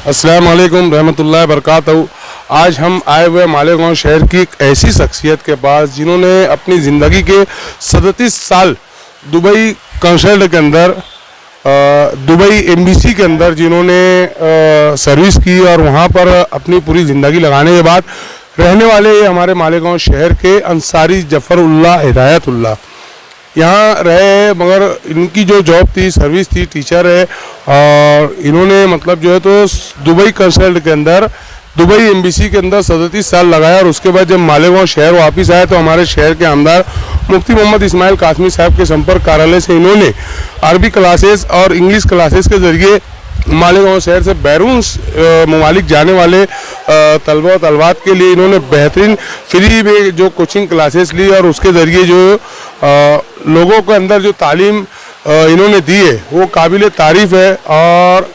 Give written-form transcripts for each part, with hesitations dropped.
अस्सलाम वालेकुम रहमतुल्लाहि बरकातहू। आज हम आए हुए मालेगांव शहर की एक ऐसी शख्सियत के पास जिन्होंने अपनी ज़िंदगी के 37 साल दुबई कंसल्ट के अंदर दुबई एम्बेसी के अंदर जिन्होंने सर्विस की और वहाँ पर अपनी पूरी ज़िंदगी लगाने के बाद रहने वाले ये हमारे मालेगांव शहर के अंसारी जफ़रुल्लाह हिदायतुल्लाह यहाँ रहे, मगर इनकी जो जॉब थी, सर्विस थी, टीचर है, और इन्होंने मतलब जो है तो दुबई कंसल्ट के अंदर दुबई एम्बेसी के अंदर 37 साल लगाया। और उसके बाद जब मालेगांव शहर वापस आए तो हमारे शहर के आमदार मुफ्ती मोहम्मद इस्माइल कासमी साहब के संपर्क कार्यालय से इन्होंने अरबी क्लासेस और इंग्लिश क्लासेस के ज़रिए मालेगांव शहर से बैरून ममालिक जाने वाले तलबा तलबात के लिए इन्होंने बेहतरीन फ्री में जो कोचिंग क्लासेस ली और उसके ज़रिए जो लोगों के अंदर जो तालीम इन्होंने दी है वो काबिल तारीफ़ है। और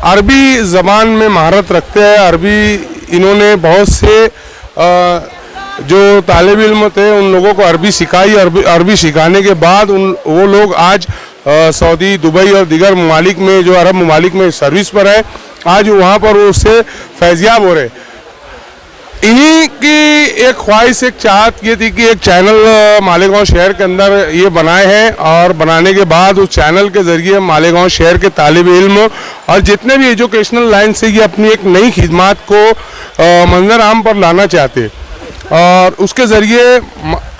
अरबी ज़बान में महारत रखते हैं। अरबी इन्होंने बहुत से जो तालिब इल्म थे उन लोगों को अरबी सिखाई। अरबी सिखाने के बाद वो लोग आज सऊदी, दुबई और दीगर ममालिक में जो अरब ममालिक में सर्विस पर है, आज वहाँ पर वो उससे फैज़याब हो रहे। इन्हीं की एक ख्वाहिश, एक चाहत ये थी कि एक चैनल मालेगांव शहर के अंदर ये बनाए हैं और बनाने के बाद उस चैनल के ज़रिए मालेगांव शहर के तालिब इल्म और जितने भी एजुकेशनल लाइन से ये अपनी एक नई खिदमत को मंजर आम पर लाना चाहते। और उसके ज़रिए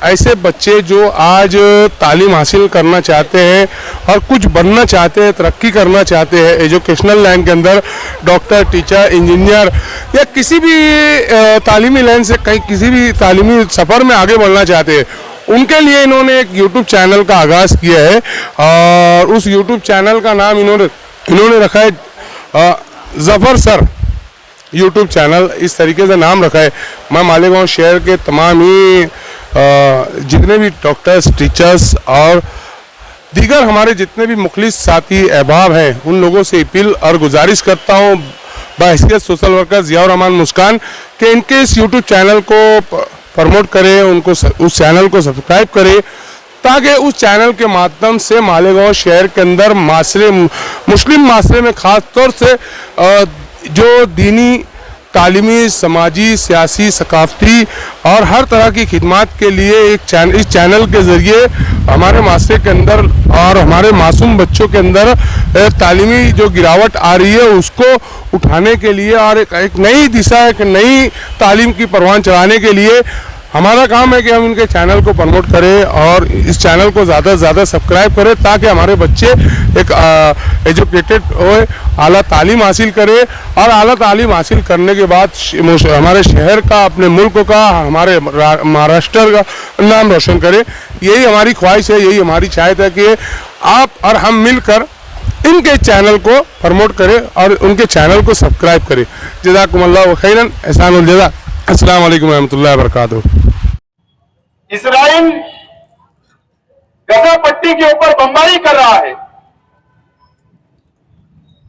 ऐसे बच्चे जो आज तालीम हासिल करना चाहते हैं और कुछ बनना चाहते हैं, तरक्की करना चाहते हैं एजुकेशनल लाइन के अंदर, डॉक्टर, टीचर, इंजीनियर या किसी भी तालीमी लाइन से कहीं किसी भी तालीमी सफ़र में आगे बढ़ना चाहते हैं, उनके लिए इन्होंने एक यूट्यूब चैनल का आगाज़ किया है। और उस यूट्यूब चैनल का नाम इन्होंने रखा है ज़फ़र सर यूट्यूब चैनल, इस तरीके से नाम रखा है। मैं मालेगांव शहर के तमाम ही जितने भी डॉक्टर्स, टीचर्स और दीगर हमारे जितने भी मुखलिस साथी अहबाब हैं उन लोगों से अपील और गुजारिश करता हूँ बहैसियत सोशल वर्कर ज़ियाउर रहमान मुस्कान कि इनके इस यूट्यूब चैनल को प्रमोट करें, उनको उस चैनल को सब्सक्राइब करें, ताकि उस चैनल के माध्यम से मालेगांव शहर के अंदर माशरे, मुस्लिम माशरे में ख़ास तौर से जो दीनी, तालीमी, समाजी, सियासी, सकाफ़ती और हर तरह की खिदमत के लिए इस चैनल के ज़रिए हमारे माशरे के अंदर और हमारे मासूम बच्चों के अंदर तालीमी जो गिरावट आ रही है उसको उठाने के लिए और एक नई दिशा, एक नई तालीम की परवान चलाने के लिए हमारा काम है कि हम इनके चैनल को प्रमोट करें और इस चैनल को ज़्यादा से ज़्यादा सब्सक्राइब करें, ताकि हमारे बच्चे एक एजुकेटेड हो, आला तालीम हासिल करें और आला तालीम हासिल करने के बाद हमारे शहर का, अपने मुल्क का, हमारे महाराष्ट्र का नाम रोशन करें। यही हमारी ख्वाहिश है, यही हमारी चाहत है कि आप और हम मिलकर इनके चैनल को प्रमोट करें और उनके चैनल को सब्सक्राइब करें। जज़ाकुमुल्लाहु खैरन, एहसानुल जज़ा। अस्सलाम वालेकुम रहमतुल्लाहि व बरकातहू। इजराइल गजा पट्टी के ऊपर बमबारी कर रहा है,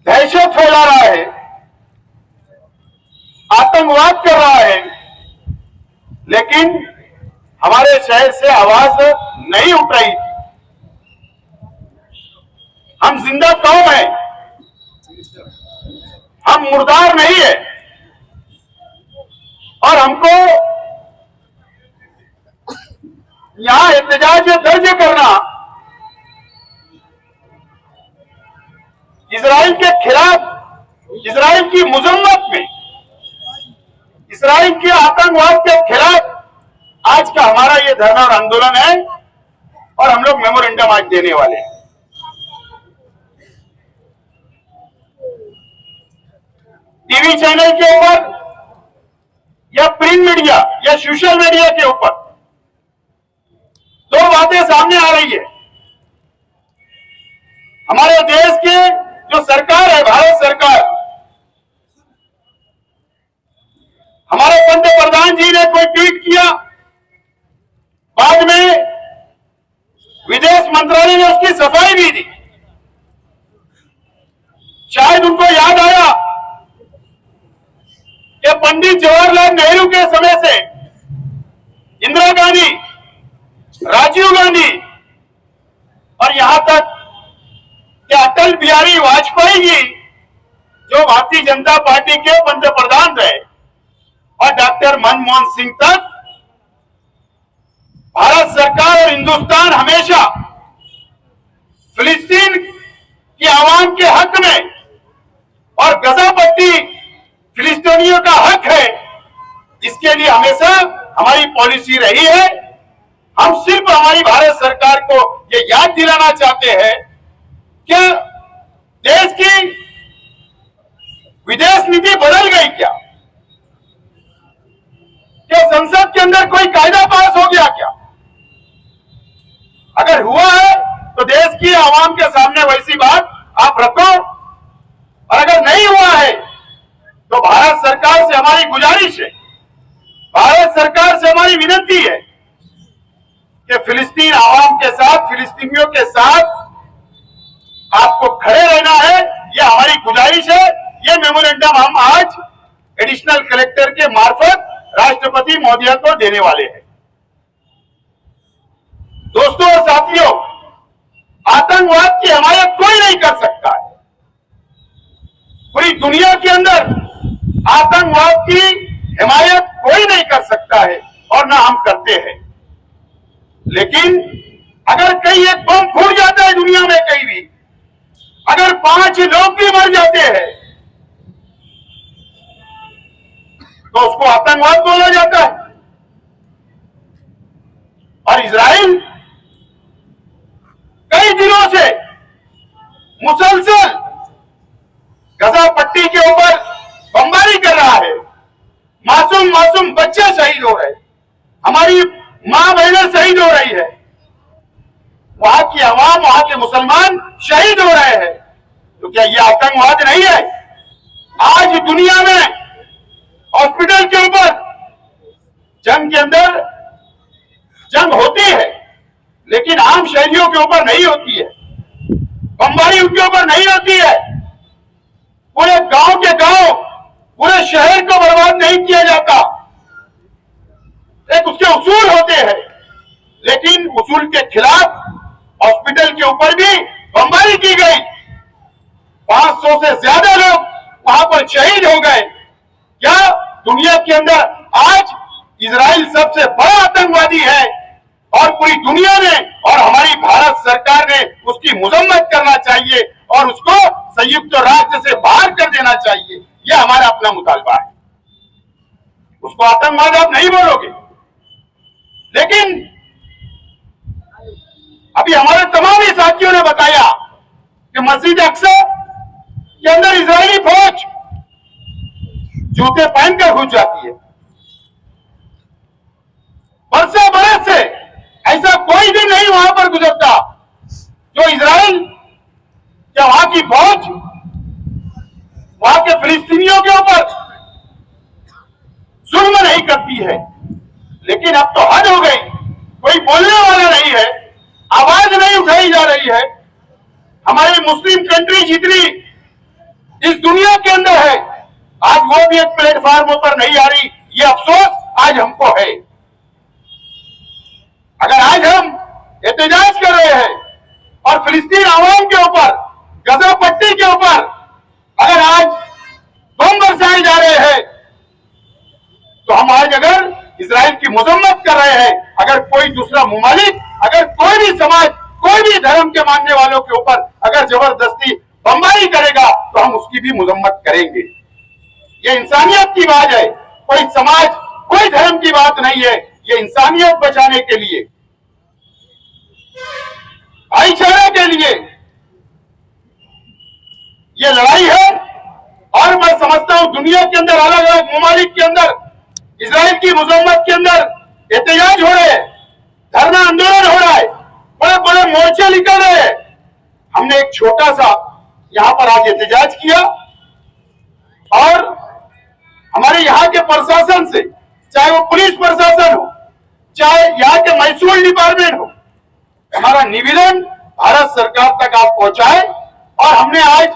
दहशत फैला रहा है, आतंकवाद कर रहा है, लेकिन हमारे शहर से आवाज नहीं उठ रही। हम जिंदा कौम है, हम मुर्दार नहीं है। और हमको यहां एहतजाज दर्ज करना, इजराइल के खिलाफ, इजराइल की मुजम्मत में, इजराइल के आतंकवाद के खिलाफ आज का हमारा ये धरना और आंदोलन है। और हम लोग मेमोरेंडम आज देने वाले हैं। टीवी चैनल के ऊपर या प्रिंट मीडिया या सोशल मीडिया के ऊपर दो बातें सामने आ रही है। हमारे देश की जो सरकार है, भारत सरकार, हमारे पंत प्रधान जी ने कोई ट्वीट किया, बाद में विदेश मंत्रालय ने उसकी सफाई भी दी। शायद उनको याद आया कि पंडित जवाहरलाल नेहरू के समय से इंदिरा गांधी, राजीव गांधी और यहां तक कि अटल बिहारी वाजपेयी जी जो जो भारतीय जनता पार्टी के पंतप्रधान रहे और डॉक्टर मनमोहन सिंह तक भारत सरकार और हिंदुस्तान हमेशा फिलिस्तीन की आवाम के हक में और गजा पट्टी फिलिस्तीनियों का हक है, इसके लिए हमेशा हमारी पॉलिसी रही है। हम सिर्फ हमारी भारत सरकार को ये याद दिलाना चाहते हैं कि देश की विदेश नीति बदल गई क्या संसद के अंदर कोई कायदा पास हो गया क्या? अगर हुआ है तो देश की आवाम के सामने वैसी बात आप रखो, और अगर नहीं हुआ है तो भारत सरकार से हमारी गुजारिश है, भारत सरकार से हमारी विनती है कि फिलिस्तीन आवाम के साथ, फिलिस्तीनियों के साथ आपको खड़े रहना है। यह हमारी गुजारिश है। यह मेमोरेंडम हम आज एडिशनल कलेक्टर के मार्फत राष्ट्रपति महोदय को देने वाले हैं। दोस्तों और साथियों, आतंकवाद की हमायत कोई नहीं कर सकता है। पूरी दुनिया के अंदर आतंकवाद की हिमायत कोई नहीं कर सकता है और ना हम करते हैं। लेकिन अगर कहीं एक बम फूट जाता है दुनिया में कहीं भी, अगर 5 लोग भी मर जाते हैं तो उसको आतंकवाद बोला जाता है। और इजराइल कई दिनों से मुसलसल गजा पट्टी के ऊपर बमबारी कर रहा है। मासूम बच्चे शहीद हो रहे, हमारी मां बहनें शहीद हो रही है, वहां की आवाम, वहां के मुसलमान शहीद हो रहे हैं। तो क्या यह आतंकवाद नहीं है? आज दुनिया में हॉस्पिटल के ऊपर जंग के अंदर जंग होती है, लेकिन आम शहरियों के ऊपर नहीं होती है, बमबारी उनके ऊपर नहीं होती है। पूरे गांव के गांव, पूरे शहर को बर्बाद नहीं किया जाता। एक उसके उसूल होते हैं, लेकिन उसूल के खिलाफ हॉस्पिटल के ऊपर भी बमबारी की गई। 500 से ज्यादा लोग वहां पर शहीद हो गए। क्या दुनिया के अंदर आज इजराइल सबसे बड़ा आतंकवादी है और पूरी दुनिया ने और हमारी भारत सरकार ने उसकी मजम्मत करना चाहिए और उसको संयुक्त राष्ट्र से बाहर कर देना चाहिए। यह हमारा अपना मुतालबा है। उसको आतंकवाद आप नहीं बोलोगे, लेकिन अभी हमारे तमाम ही साथियों ने बताया कि मस्जिद अक्सा के अंदर इजरायली फौज जूते पहनकर घुस जाती है। बरसों बरस से ऐसा कोई भी नहीं वहां पर गुजरता जो इजराइल या वहां की फौज वहां के फिलिस्तीनियों के ऊपर जुल्म नहीं करती है। लेकिन अब तो हद हो गई, कोई बोलने वाला नहीं है, आवाज नहीं उठाई जा रही है। हमारी मुस्लिम कंट्री जितनी इस दुनिया के अंदर है, आज वो भी एक प्लेटफॉर्म पर नहीं आ रही। ये अफसोस आज हमको है। अगर आज हम एहतजाज कर रहे हैं और फिलिस्तीन आवाम के ऊपर, गजा पट्टी के ऊपर अगर आज बम बरसाए जा रहे हैं, तो हम आज अगर इजराइल की मजम्मत कर रहे हैं, अगर कोई दूसरा मुमालिक, अगर कोई भी समाज, कोई भी धर्म के मानने वालों के ऊपर अगर जबरदस्ती बमबारी करेगा तो हम उसकी भी मजम्मत करेंगे। ये इंसानियत की बात है, कोई समाज, कोई धर्म की बात नहीं है। ये इंसानियत बचाने के लिए, भाईचारे के लिए ये लड़ाई है। और मैं समझता हूं दुनिया के अंदर अलग अलग ममालिक के अंदर इजराइल की मजम्मत के अंदर एहतजाज हो रहे हैं, धरना आंदोलन हो रहा है, बड़े बड़े मोर्चे निकल रहे हैं। हमने एक छोटा सा यहां पर आज एहतजाज किया और हमारे यहाँ के प्रशासन से, चाहे वो पुलिस प्रशासन हो, चाहे यहाँ के महसूल डिपार्टमेंट हो, हमारा निवेदन भारत सरकार तक आप पहुंचाए। और हमने आज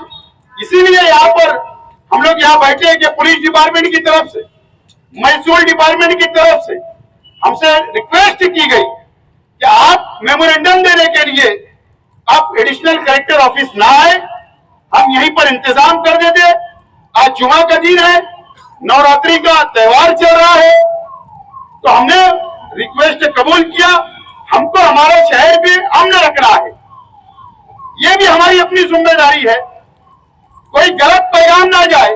इसीलिए यहाँ पर हम लोग यहाँ बैठे हैं कि पुलिस डिपार्टमेंट की तरफ से, महसूल डिपार्टमेंट की तरफ से हमसे रिक्वेस्ट की गई कि आप मेमोरेंडम देने के लिए आप एडिशनल कलेक्टर ऑफिस ना आए, हम यहीं पर इंतजाम कर देते आज जुमा का दिन है, नवरात्रि का त्योहार चल रहा है, तो हमने रिक्वेस्ट कबूल किया। हमको हमारा शहर भी अमन रखना है, ये भी हमारी अपनी जिम्मेदारी है। कोई गलत पैगाम ना जाए,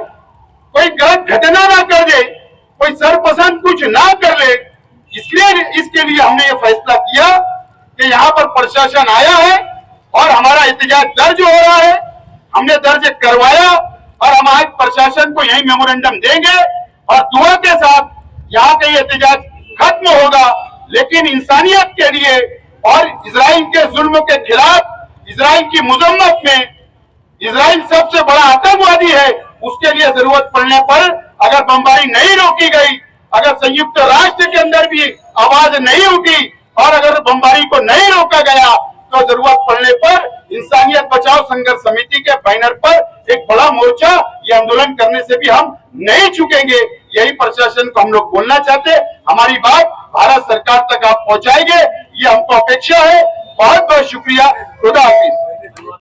कोई गलत घटना ना कर दे, कोई सरपसंद कुछ ना कर ले, इसके लिए हमने ये फैसला किया कि यहाँ पर प्रशासन आया है और हमारा एहतजाज दर्ज हो रहा है। हमने दर्ज करवाया और हम आज प्रशासन को यही मेमोरेंडम देंगे और दुआ के साथ यहाँ का ये एहतजाज खत्म होगा। लेकिन इंसानियत के लिए और इजराइल के जुल्म के खिलाफ, इजराइल की मजम्मत में, इजराइल सबसे बड़ा आतंकवादी है, उसके लिए जरूरत पड़ने पर अगर बमबारी नहीं रोकी गई, अगर संयुक्त राष्ट्र के अंदर भी आवाज नहीं उठी और अगर बमबारी को नहीं रोका गया, तो जरूरत पड़ने पर इंसानियत बचाओ संघर्ष समिति के बैनर पर एक बड़ा मोर्चा, ये आंदोलन करने से भी हम नहीं चुकेंगे। यही प्रशासन को हम लोग बोलना चाहते। हमारी बात भारत सरकार तक आप पहुंचाएंगे, ये हमको अपेक्षा है। बहुत बहुत शुक्रिया। खुदा हाफिज।